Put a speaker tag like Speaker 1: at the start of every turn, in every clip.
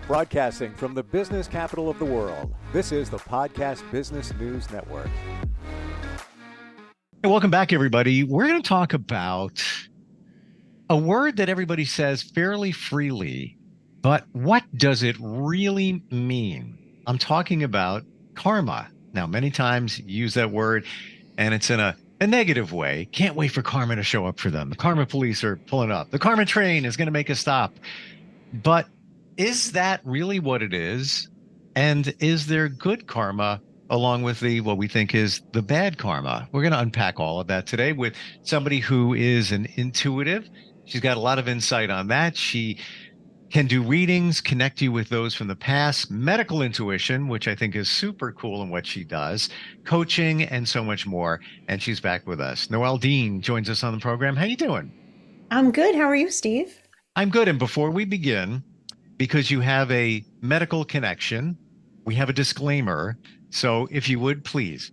Speaker 1: Broadcasting from the business capital of the world, this is the Podcast Business News Network.
Speaker 2: Hey, welcome back, everybody. We're going to talk about a word that everybody says fairly freely, but what does it really mean? I'm talking about karma. Now, many times you use that word and it's in a negative way. Can't wait for karma to show up for them. The karma police are pulling up. The karma train is going to make a stop. But is that really what it is? And is there good karma along with what we think is the bad karma? We're going to unpack all of that today with somebody who is an intuitive. She's got a lot of insight on that. She can do readings, connect you with those from the past, medical intuition, which I think is super cool in what she does, coaching, and so much more. And she's back with us. Noelle Deane joins us on the program. How you doing?
Speaker 3: I'm good. How are you, Steve?
Speaker 2: I'm good. And before we begin, because you have a medical connection, we have a disclaimer. So if you would, please.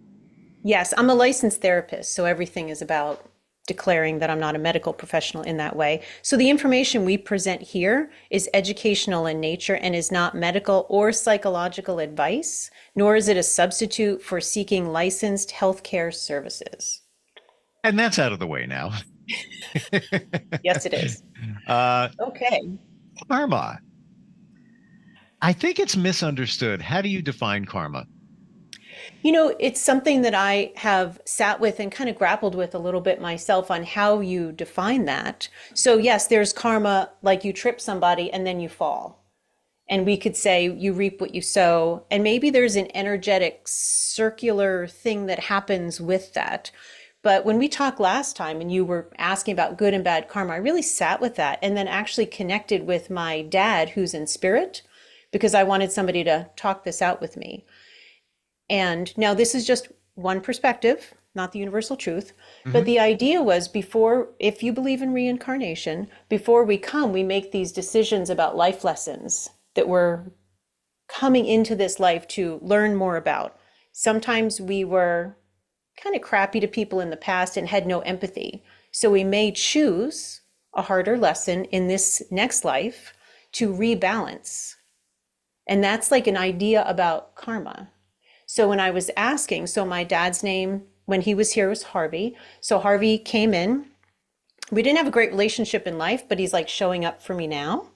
Speaker 3: Yes, I'm a licensed therapist, so everything is about declaring that I'm not a medical professional in that way. So the information we present here is educational in nature and is not medical or psychological advice, nor is it a substitute for seeking licensed healthcare services.
Speaker 2: And that's out of the way now.
Speaker 3: Yes, it is. Okay.
Speaker 2: Karma. I think it's misunderstood. How do you define karma?
Speaker 3: You know, it's something that I have sat with and kind of grappled with a little bit myself on how you define that. So yes, there's karma, like you trip somebody and then you fall. And we could say you reap what you sow. And maybe there's an energetic circular thing that happens with that. But when we talked last time and you were asking about good and bad karma, I really sat with that and then actually connected with my dad who's in spirit, because I wanted somebody to talk this out with me. And now this is just one perspective, not the universal truth. Mm-hmm. But the idea was if you believe in reincarnation, before we come, we make these decisions about life lessons that we're coming into this life to learn more about. Sometimes we were kind of crappy to people in the past and had no empathy. So we may choose a harder lesson in this next life to rebalance. And that's like an idea about karma. So when I was asking, so my dad's name when he was here was Harvey. So Harvey came in. We didn't have a great relationship in life, but he's like showing up for me now.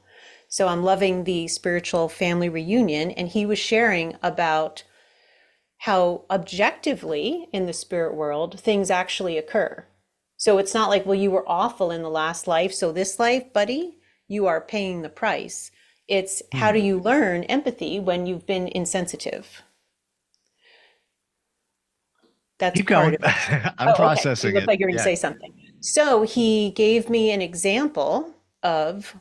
Speaker 3: So I'm loving the spiritual family reunion. And he was sharing about how objectively in the spirit world, things actually occur. So it's not like, well, you were awful in the last life. So this life, buddy, you are paying the price. It's how do you learn empathy when you've been insensitive? That's
Speaker 2: Keep
Speaker 3: part
Speaker 2: going.
Speaker 3: of it.
Speaker 2: I'm processing
Speaker 3: it. It looked like you were going to say something. So he gave me an example of,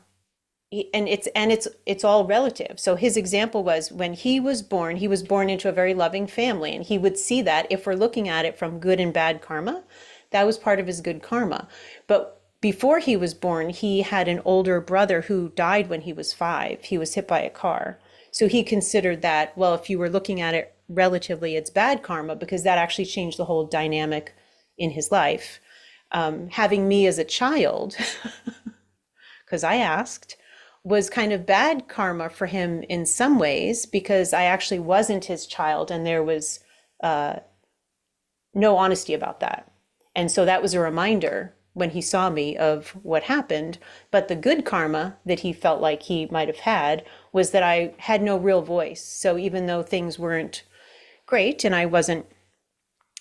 Speaker 3: and it's all relative. So his example was when he was born into a very loving family, and he would see that if we're looking at it from good and bad karma, that was part of his good karma. But before he was born, he had an older brother who died when he was 5. He was hit by a car. So he considered that, well, if you were looking at it relatively, it's bad karma because that actually changed the whole dynamic in his life. Having me as a child, because I asked, was kind of bad karma for him in some ways because I actually wasn't his child and there was no honesty about that. And so that was a reminder when he saw me of what happened. But the good karma that he felt like he might have had was that I had no real voice. So even though things weren't great and I wasn't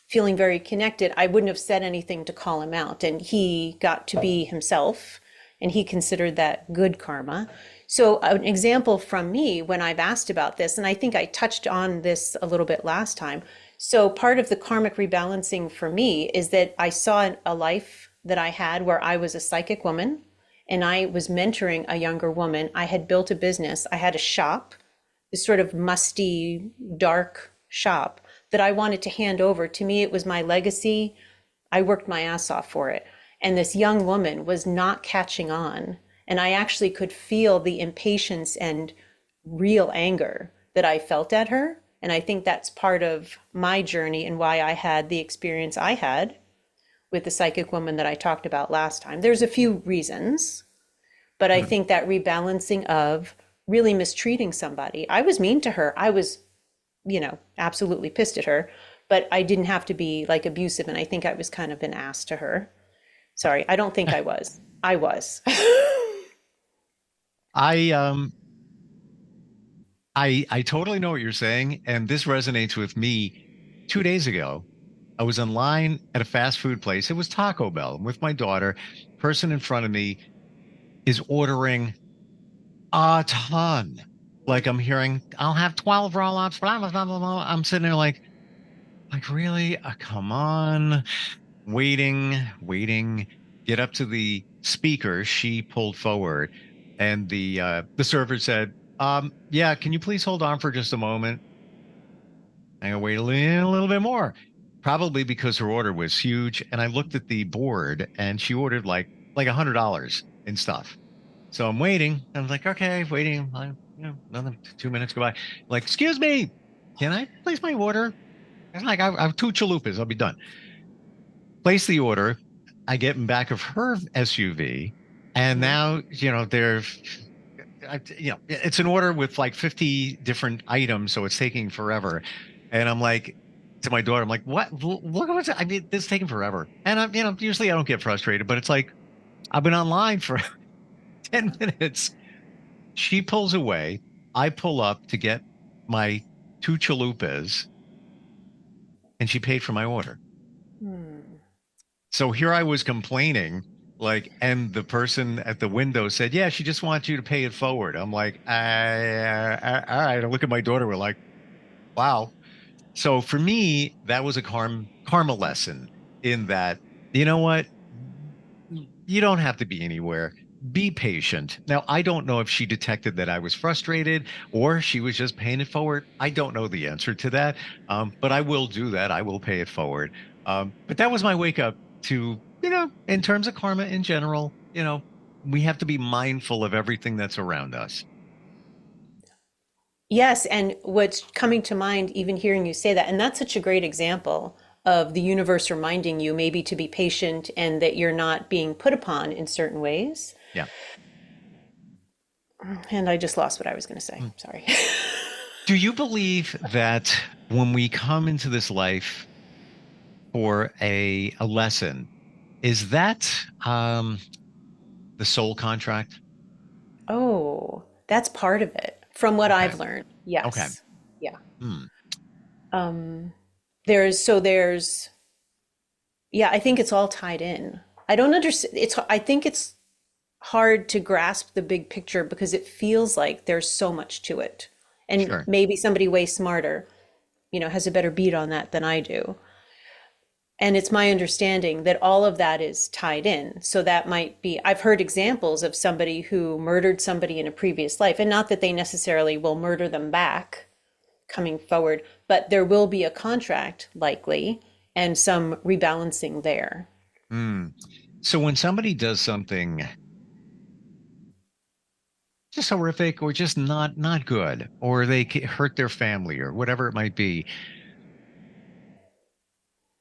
Speaker 3: feeling very connected, I wouldn't have said anything to call him out. And he got to be himself and he considered that good karma. So an example from me when I've asked about this, and I think I touched on this a little bit last time. So part of the karmic rebalancing for me is that I saw a life that I had where I was a psychic woman and I was mentoring a younger woman. I had built a business. I had a shop, this sort of musty, dark shop that I wanted to hand over. To me, it was my legacy. I worked my ass off for it. And this young woman was not catching on. And I actually could feel the impatience and real anger that I felt at her. And I think that's part of my journey and why I had the experience I had with the psychic woman that I talked about last time. There's a few reasons, but I think that rebalancing of really mistreating somebody. I was mean to her. I was, absolutely pissed at her, but I didn't have to be like abusive. And I think I was kind of an ass to her. Sorry, I don't think I was. I was.
Speaker 2: I I totally know what you're saying, and this resonates with me. 2 days ago, I was in line at a fast food place. It was Taco Bell. I'm with my daughter. Person in front of me is ordering a ton. Like I'm hearing, I'll have 12 roll-ups, blah, blah, blah, blah, blah. I'm sitting there like really? Come on. Waiting. Get up to the speaker. She pulled forward, and the server said, yeah, can you please hold on for just a moment? I gotta wait a little bit more. Probably because her order was huge. And I looked at the board and she ordered like $100 in stuff. So I'm waiting. I was like, okay, waiting. Another 2 minutes go by. Like, excuse me, can I place my order? It's like I have two chalupas. I'll be done. Place the order. I get in back of her SUV, and
Speaker 3: Mhm.
Speaker 2: now it's an order with like 50 different items, so it's taking forever. And I'm like to my daughter, I'm like, what? Look at what's I mean, this is taking forever. And usually I don't get frustrated, but it's like I've been online for 10 minutes. She pulls away. I pull up to get my two chalupas, and she paid for my order.
Speaker 3: Hmm.
Speaker 2: So here I was complaining, and the person at the window said, "Yeah, she just wants you to pay it forward." I'm like, all right. I look at my daughter. We're like, "Wow." So for me, that was a karma lesson in that, you know what? You don't have to be anywhere. Be patient. Now, I don't know if she detected that I was frustrated or she was just paying it forward. I don't know the answer to that. But I will do that. I will pay it forward. But that was my wake up to, in terms of karma in general, we have to be mindful of everything that's around us.
Speaker 3: Yes, and what's coming to mind, even hearing you say that, and that's such a great example of the universe reminding you maybe to be patient and that you're not being put upon in certain ways.
Speaker 2: Yeah.
Speaker 3: And I just lost what I was going to say.
Speaker 2: Mm.
Speaker 3: Sorry.
Speaker 2: Do you believe that when we come into this life for a lesson, is that the soul contract?
Speaker 3: Oh, that's part of it from what
Speaker 2: Okay.
Speaker 3: I've learned.
Speaker 2: Okay.
Speaker 3: Yes. Yeah.
Speaker 2: Hmm.
Speaker 3: Um, there's, yeah, I think it's all tied in. I don't understand. I think it's hard to grasp the big picture because it feels like there's so much to it. And
Speaker 2: Sure.
Speaker 3: maybe somebody way smarter, has a better beat on that than I do. And it's my understanding that all of that is tied in. So that might be, I've heard examples of somebody who murdered somebody in a previous life, and not that they necessarily will murder them back coming forward, but there will be a contract likely and some rebalancing there.
Speaker 2: Hmm. So when somebody does something just horrific or just not good, or they hurt their family or whatever it might be,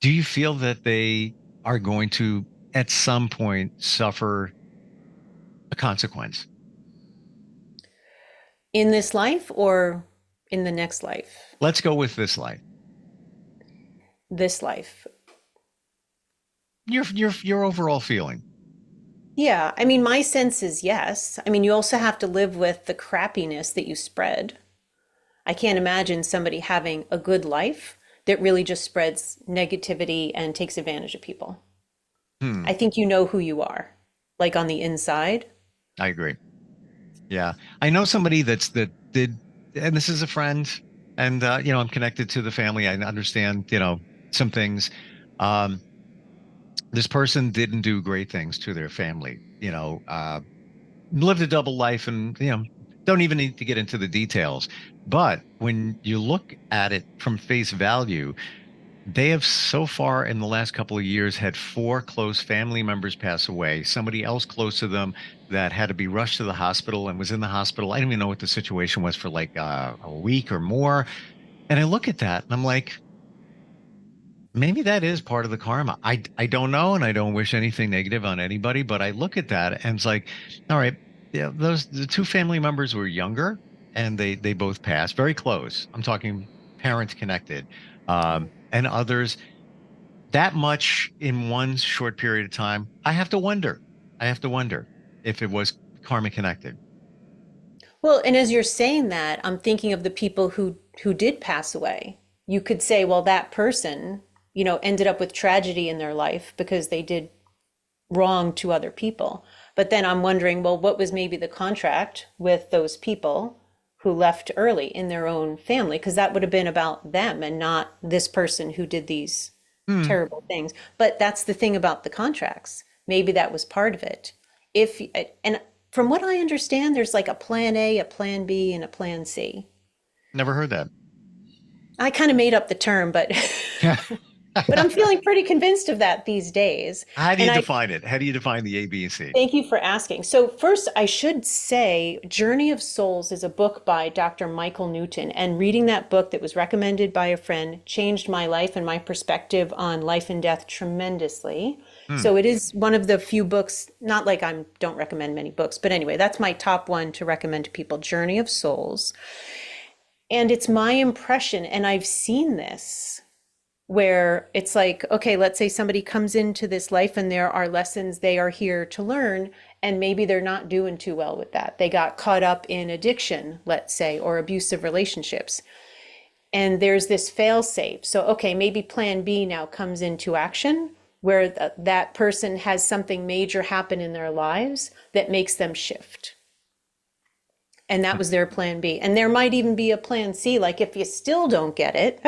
Speaker 2: do you feel that they are going to at some point suffer a consequence?
Speaker 3: In this life or in the next life?
Speaker 2: Let's go with this life.
Speaker 3: This life.
Speaker 2: Your overall feeling.
Speaker 3: Yeah, I mean, my sense is yes. I mean, you also have to live with the crappiness that you spread. I can't imagine somebody having a good life that really just spreads negativity and takes advantage of people.
Speaker 2: Hmm.
Speaker 3: I think you know who you are, like on the inside.
Speaker 2: I agree. Yeah. I know somebody that did, and this is a friend, and I'm connected to the family. I understand, some things. Um, this person didn't do great things to their family, lived a double life and, don't even need to get into the details. But when you look at it from face value, they have so far in the last couple of years had four close family members pass away. Somebody else close to them that had to be rushed to the hospital and was in the hospital. I don't even know what the situation was for like a week or more. And I look at that and I'm like, maybe that is part of the karma. I don't know, and I don't wish anything negative on anybody, but I look at that and it's like, all right. Yeah, the two family members were younger, and they both passed very close. I'm talking parent connected, and others that much in one short period of time. I have to wonder. I have to wonder if it was karma connected.
Speaker 3: Well, and as you're saying that, I'm thinking of the people who did pass away. You could say, well, that person, ended up with tragedy in their life because they did wrong to other people. But then I'm wondering, well, what was maybe the contract with those people who left early in their own family? Because that would have been about them and not this person who did these
Speaker 2: Hmm.
Speaker 3: terrible things. But that's the thing about the contracts. Maybe that was part of it. If and from what I understand, there's like a plan A, a plan B, and a plan C.
Speaker 2: Never heard that.
Speaker 3: I kind of made up the term, but but I'm feeling pretty convinced of that these days.
Speaker 2: How do you
Speaker 3: And I
Speaker 2: define it? How do you define the A, B, and C?
Speaker 3: thank you for asking. So, first, I should say Journey of Souls is a book by Dr. Michael Newton. And reading that book that was recommended by a friend changed my life and my perspective on life and death tremendously.
Speaker 2: Hmm.
Speaker 3: So, it is one of the few books, not like I don't recommend many books, but anyway, that's my top one to recommend to people, Journey of Souls. And it's my impression, and I've seen this where it's like, okay, let's say somebody comes into this life and there are lessons they are here to learn, and maybe they're not doing too well with that. They got caught up in addiction, let's say, or abusive relationships. And there's this fail safe. So, okay, maybe plan B now comes into action where that person has something major happen in their lives that makes them shift. And that was their plan B. And there might even be a plan C, like if you still don't get it,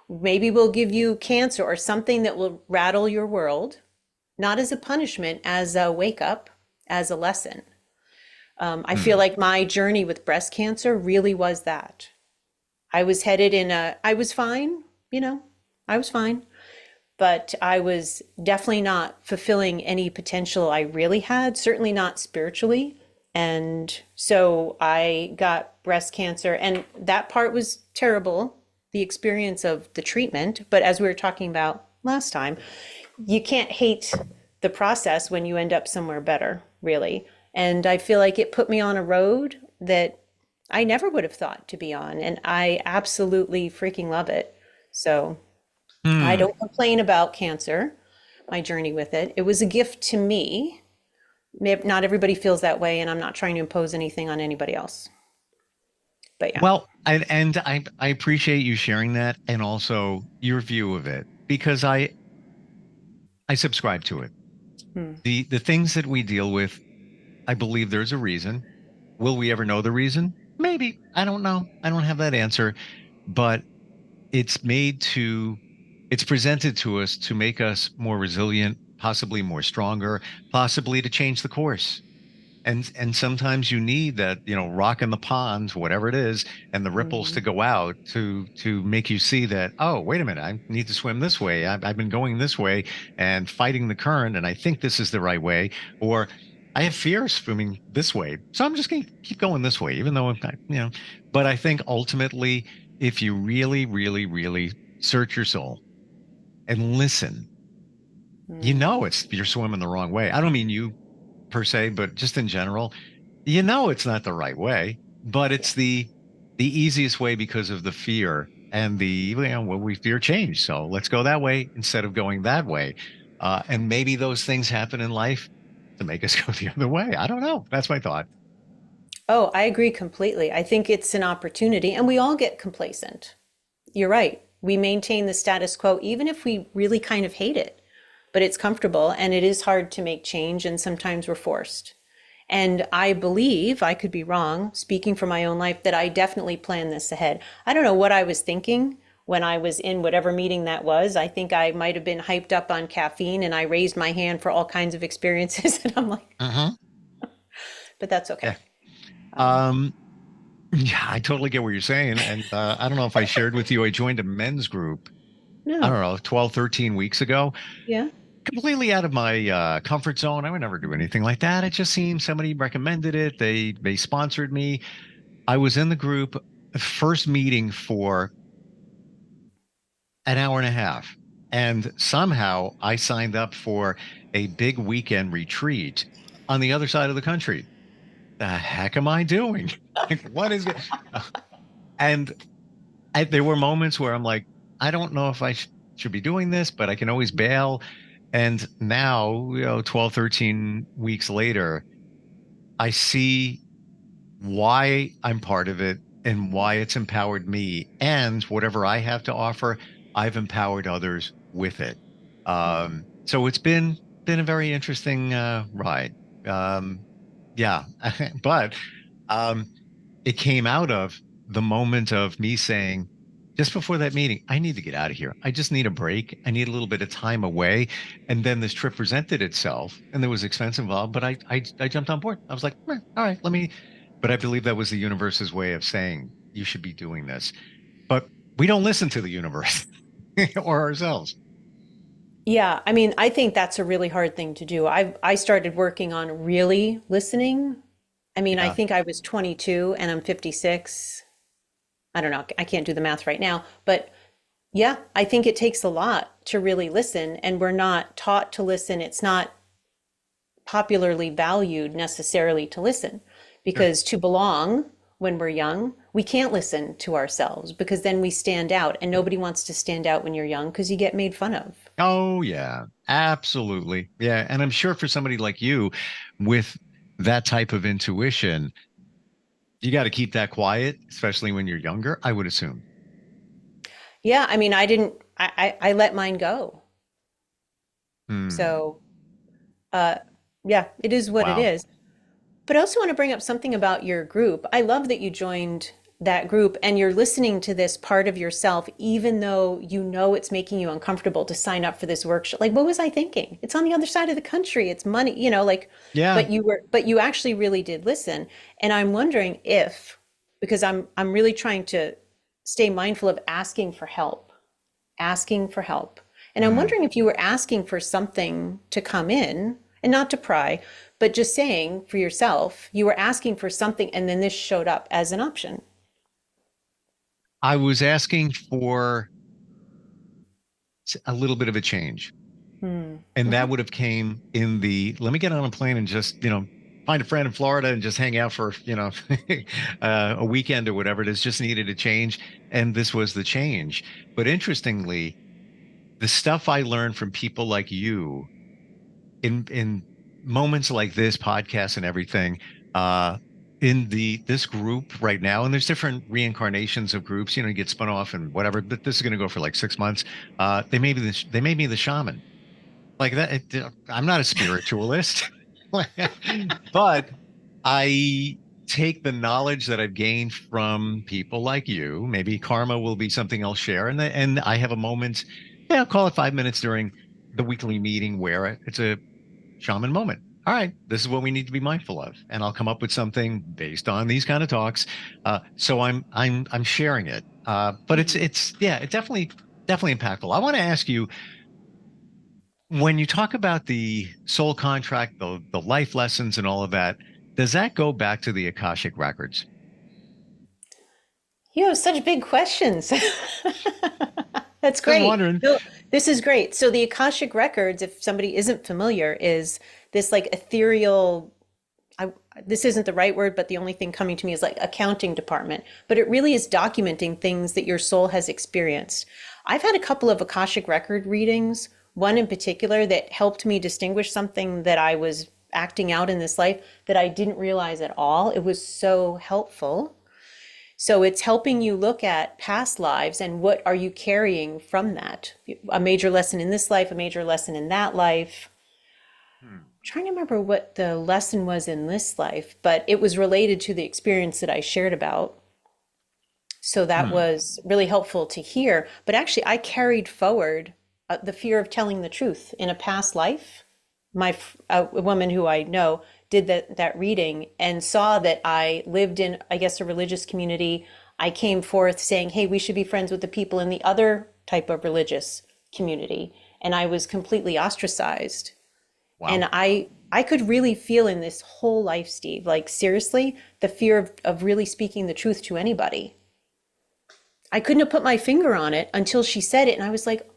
Speaker 3: maybe we'll give you cancer or something that will rattle your world, not as a punishment, as a wake up, as a lesson. I feel
Speaker 2: Hmm.
Speaker 3: like my journey with breast cancer really was that. I was headed in I was fine, you know, I was fine, but I was definitely not fulfilling any potential I really had, certainly not spiritually. And so I got breast cancer, and that part was terrible, the experience of the treatment. But as we were talking about last time, you can't hate the process when you end up somewhere better, really. And I feel like it put me on a road that I never would have thought to be on. And I absolutely freaking love it. So I
Speaker 2: Hmm.
Speaker 3: don't complain about cancer, my journey with it. It was a gift to me. Not everybody feels that way, and I'm not trying to impose anything on anybody else. But yeah.
Speaker 2: Well, and I appreciate you sharing that and also your view of it because I subscribe to it.
Speaker 3: Hmm.
Speaker 2: The things that we deal with, I believe there's a reason. Will we ever know the reason? Maybe. I don't know. I don't have that answer, but it's made to it's presented to us to make us more resilient, possibly more stronger, possibly to change the course. And sometimes you need that, rock in the pond, whatever it is, and the ripples to
Speaker 3: Mhm.
Speaker 2: go out to make you see that, oh, wait a minute, I need to swim this way. I've been going this way and fighting the current, and I think this is the right way. Or I have fear of swimming this way, so I'm just going to keep going this way, even though But I think ultimately, if you really, really, really search your soul and listen,
Speaker 3: Mm.
Speaker 2: it's you're swimming the wrong way. I don't mean you per se, but just in general, it's not the right way, but
Speaker 3: Yeah.
Speaker 2: it's the easiest way because of the fear and well, we fear change. So let's go that way instead of going that way. And maybe those things happen in life to make us go the other way. I don't know. That's my thought.
Speaker 3: Oh, I agree completely. I think it's an opportunity, and we all get complacent. You're right. We maintain the status quo, even if we really kind of hate it, but it's comfortable and it is hard to make change, and sometimes we're forced. And I believe, I could be wrong, speaking from my own life, that I definitely planned this ahead. I don't know what I was thinking when I was in whatever meeting that was. I think I might have been hyped up on caffeine and I raised my hand for all kinds of experiences. And I'm like,
Speaker 2: Uh-huh.
Speaker 3: but that's
Speaker 2: Yeah.
Speaker 3: okay. Um,
Speaker 2: Um, yeah, I totally get what you're saying. And I don't know if I shared with you, I joined a men's group, I
Speaker 3: no,
Speaker 2: don't know, 12, 13 weeks ago,
Speaker 3: yeah.
Speaker 2: completely out of my comfort zone. I would never do anything like that. It just seemed somebody recommended it. They sponsored me. I was in the group first meeting for an hour and a half. And somehow I signed up for a big weekend retreat on the other side of the country. the heck am I doing? Like, what is it? And there were moments where I'm like, I don't know if I should be doing this, but I can always bail. And now, 12, 13 weeks later, I see why I'm part of it and why it's empowered me. And whatever I have to offer, I've empowered others with it. So it's been a very interesting ride. Um, yeah, but um, it came out of the moment of me saying, just before that meeting, I need to get out of here. I just need a break. I need a little bit of time away. And then this trip presented itself, and there was expense involved, but I jumped on board. I was like, all right, let me. But I believe that was the universe's way of saying you should be doing this. But we don't listen to the universe or ourselves.
Speaker 3: Yeah, I mean, I think that's a really hard thing to do. I started working on really listening. I mean, I
Speaker 2: Yeah.
Speaker 3: think I was 22 and I'm 56. I don't know. I can't do the math right now, but yeah, I think it takes a lot to really listen, and we're not taught to listen. It's not popularly valued necessarily to listen,
Speaker 2: Sure.
Speaker 3: because to belong when we're young, we can't listen to ourselves because then we stand out, and nobody wants to stand out when you're young because you get made fun of.
Speaker 2: Oh, yeah, absolutely. Yeah. And I'm sure for somebody like you with that type of intuition, you got to keep that quiet, especially when you're younger, I would assume.
Speaker 3: Yeah, I mean, I didn't, I let mine go.
Speaker 2: Hmm.
Speaker 3: So, uh, yeah, it is what it
Speaker 2: Wow.
Speaker 3: is. But I also want to bring up something about your group. I love that you joined that group and you're listening to this part of yourself, even though you know it's making you uncomfortable to sign up for this workshop. Like, what was I thinking? It's on the other side of the country. It's money, like,
Speaker 2: Yeah.
Speaker 3: but you actually really did listen. And I'm wondering if, because I'm really trying to stay mindful of asking for help. And I'm
Speaker 2: Hmm.
Speaker 3: wondering if you were asking for something to come in and not to pry, but just saying for yourself, you were asking for something and then this showed up as an option.
Speaker 2: I was asking for a little bit of a change.
Speaker 3: Hmm.
Speaker 2: And that
Speaker 3: Okay.
Speaker 2: would have came in the let me get on a plane and just, find a friend in Florida and just hang out for, a weekend or whatever it is, just needed a change. And this was the change. But interestingly, the stuff I learned from people like you in moments like this podcast and everything, uh, in this group right now, and there's different reincarnations of groups, you get spun off and whatever, but this is going to go for like 6 months. They made me the shaman like that. I'm not a spiritualist, but I take the knowledge that I've gained from people like you. Maybe karma will be something I'll share, and I have a moment. Yeah, I'll call it 5 minutes during the weekly meeting where it's a shaman moment. All right, this is what we need to be mindful of, and I'll come up with something based on these kind of talks. So I'm sharing it, but it's yeah, it definitely impactful. I want to ask you, when you talk about the soul contract, the life lessons and all of that, does that go back to the Akashic records?
Speaker 3: You have such big questions. That's
Speaker 2: Just
Speaker 3: great.
Speaker 2: wondering.
Speaker 3: No, this is great. So the Akashic Records, if somebody isn't familiar, is this like ethereal, I, this isn't the right word, but the only thing coming to me is like accounting department. But it really is documenting things that your soul has experienced. I've had a couple of Akashic Record readings, one in particular that helped me distinguish something that I was acting out in this life that I didn't realize at all. It was so helpful. So it's helping you look at past lives and what are you carrying from that? A major lesson in this life, a major lesson in that life.
Speaker 2: Hmm.
Speaker 3: I'm trying to remember what the lesson was in this life, but it was related to the experience that I shared about. So that
Speaker 2: Hmm.
Speaker 3: was really helpful to hear. But actually, I carried forward the fear of telling the truth in a past life. A woman who I know did that reading and saw that I lived in, I guess, a religious community. I came forth saying, "Hey, we should be friends with the people in the other type of religious community," and I was completely ostracized. And
Speaker 2: Wow.
Speaker 3: I could really feel in this whole life, Steve, like seriously, the fear of really speaking the truth to anybody. I couldn't have put my finger on it until she said it. And I was like,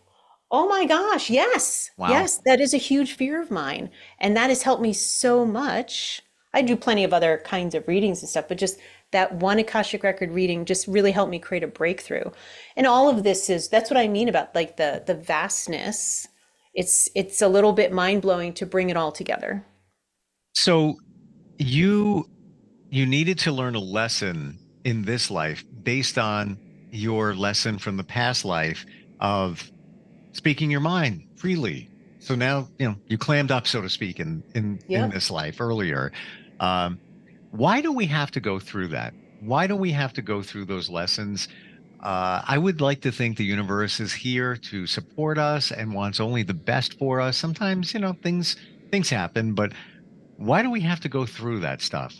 Speaker 3: oh my gosh, yes,
Speaker 2: Wow.
Speaker 3: yes, that is a huge fear of mine. And that has helped me so much. I do plenty of other kinds of readings and stuff, but just that one Akashic record reading just really helped me create a breakthrough. And all of this that's what I mean about like the vastness. It's a little bit mind-blowing to bring it all together.
Speaker 2: So you needed to learn a lesson in this life based on your lesson from the past life of speaking your mind freely. So now, you clammed up, so to speak, in
Speaker 3: Yep.
Speaker 2: this life earlier. Why do we have to go through that? Why do we have to go through those lessons? I would like to think the universe is here to support us and wants only the best for us. Sometimes, things happen, but why do we have to go through that stuff?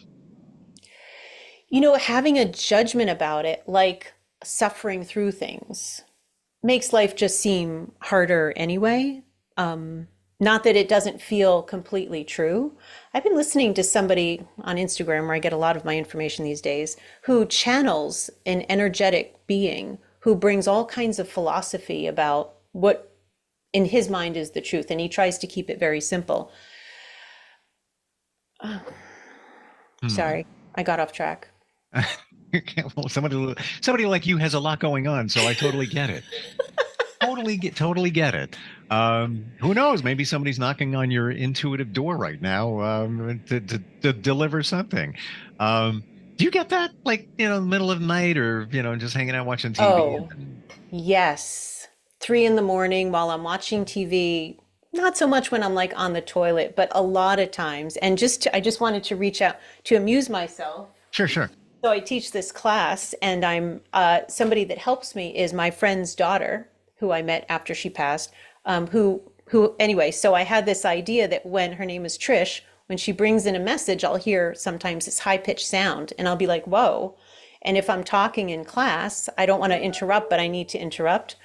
Speaker 3: Having a judgment about it, like suffering through things, makes life just seem harder anyway. Not that it doesn't feel completely true. I've been listening to somebody on Instagram, where I get a lot of my information these days, who channels an energetic being who brings all kinds of philosophy about what in his mind is the truth, and he tries to keep it very simple. Sorry, I got off track.
Speaker 2: Well, somebody like you has a lot going on, so I totally get it. Totally get it. Who knows? Maybe somebody's knocking on your intuitive door right now to deliver something. Do you get that, like, in the middle of the night, or just hanging out watching TV?
Speaker 3: Oh, yes. 3 a.m. while I'm watching TV. Not so much when I'm like on the toilet, but a lot of times. And I just wanted to reach out to amuse myself.
Speaker 2: Sure.
Speaker 3: So I teach this class, and I'm somebody that helps me is my friend's daughter, who I met after she passed. Who anyway. So I had this idea that when her name is Trish, when she brings in a message, I'll hear sometimes this high pitched sound, and I'll be like, "Whoa!" And if I'm talking in class, I don't want to interrupt, but I need to interrupt.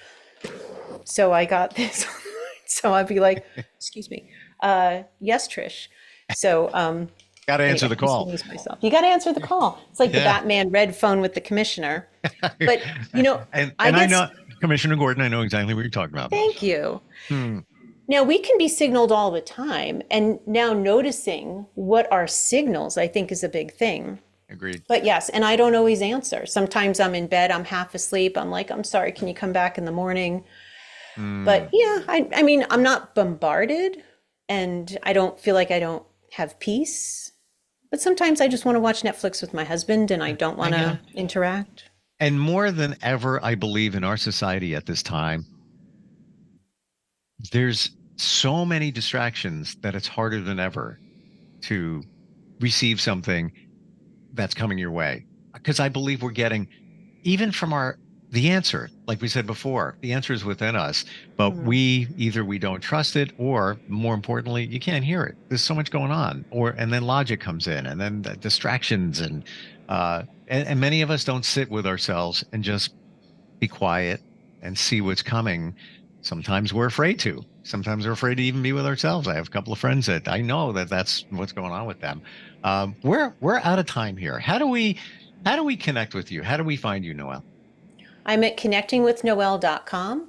Speaker 3: So I got this. So I'd be like, "Excuse me, yes, Trish." So
Speaker 2: Got to answer the call.
Speaker 3: You got to answer the call. It's like the
Speaker 2: Yeah.
Speaker 3: Batman red phone with the commissioner. But
Speaker 2: and
Speaker 3: I
Speaker 2: I
Speaker 3: guess,
Speaker 2: know Commissioner Gordon. I know exactly what you're talking about.
Speaker 3: thank you.
Speaker 2: Hmm.
Speaker 3: Now we can be signaled all the time, and now noticing what are signals, I think, is a big thing.
Speaker 2: Agreed.
Speaker 3: But yes, and I don't always answer. Sometimes I'm in bed, I'm half asleep. I'm like, "I'm sorry, can you come back in the morning?" But yeah, I mean, I'm not bombarded, and I don't feel like I don't have peace. But sometimes I just want to watch Netflix with my husband, and I don't want to interact.
Speaker 2: And more than ever, I believe in our society at this time, there's so many distractions that it's harder than ever to receive something that's coming your way. Because I believe we're getting, even from the answer, like we said before, the answer is within us, but we don't trust it, or more importantly, you can't hear it. There's so much going on, and then logic comes in, and then the distractions, and many of us don't sit with ourselves and just be quiet and see what's coming. Sometimes we're afraid to. Sometimes we're afraid to even be with ourselves. I have a couple of friends that I know that's what's going on with them. We're out of time here. How do we connect with you? How do we find you, Noelle?
Speaker 3: I'm at connectingwithnoelle.com.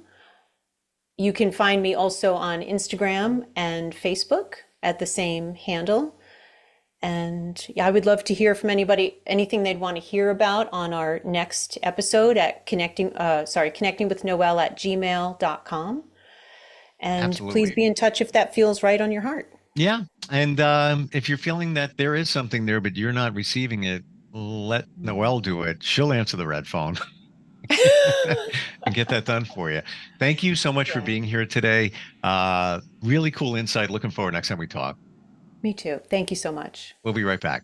Speaker 3: You can find me also on Instagram and Facebook at the same handle. And yeah, I would love to hear from anybody, anything they'd want to hear about on our next episode at connectingwithnoelle@gmail.com. And
Speaker 2: Absolutely.
Speaker 3: Please be in touch if that feels right on your heart.
Speaker 2: Yeah. And if you're feeling that there is something there, but you're not receiving it, let Noelle do it. She'll answer the red phone and get that done for you. Thank you so much for being here today. Really cool insight. Looking forward next time we talk.
Speaker 3: Me too. Thank you so much.
Speaker 2: We'll be right back.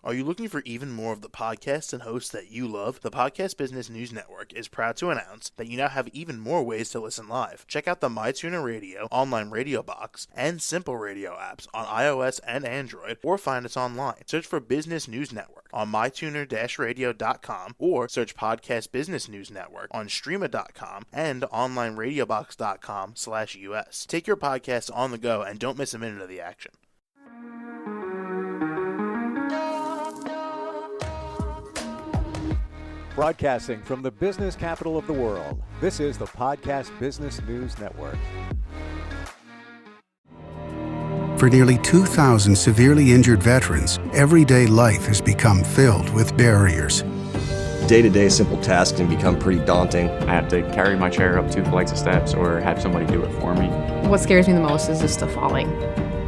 Speaker 4: Are you looking for even more of the podcasts and hosts that you love? The Podcast Business News Network is proud to announce that you now have even more ways to listen live. Check out the MyTuner Radio, online radio box, and Simple Radio apps on iOS and Android, or find us online. Search for Business News Network on mytuner-radio.com, or search Podcast Business News Network on streama.com and onlineradiobox.com/US. Take your podcast on the go and don't miss a minute of the action.
Speaker 1: Broadcasting from the business capital of the world, this is the Podcast Business News Network.
Speaker 5: For nearly 2,000 severely injured veterans, everyday life has become filled with barriers.
Speaker 6: Day-to-day simple tasks can become pretty daunting.
Speaker 7: I have to carry my chair up 2 flights of steps or have somebody do it for me.
Speaker 8: What scares me the most is just the falling.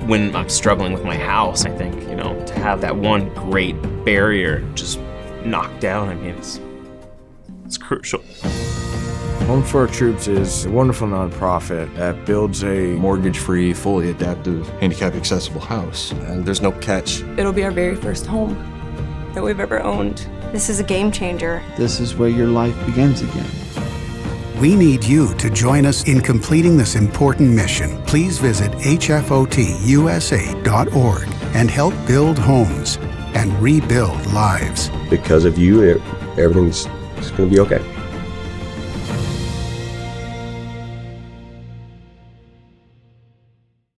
Speaker 9: When I'm struggling with my house, I think, to have that one great barrier just knocked down, it's crucial.
Speaker 10: Home for Our Troops is a wonderful nonprofit that builds a mortgage-free, fully adaptive, handicap-accessible house.
Speaker 6: And there's no catch.
Speaker 11: It'll be our very first home that we've ever owned.
Speaker 12: This is a game changer.
Speaker 13: This is where your life begins again.
Speaker 5: We need you to join us in completing this important mission. Please visit hfotusa.org and help build homes and rebuild lives.
Speaker 6: Because of you, everything's going to be okay.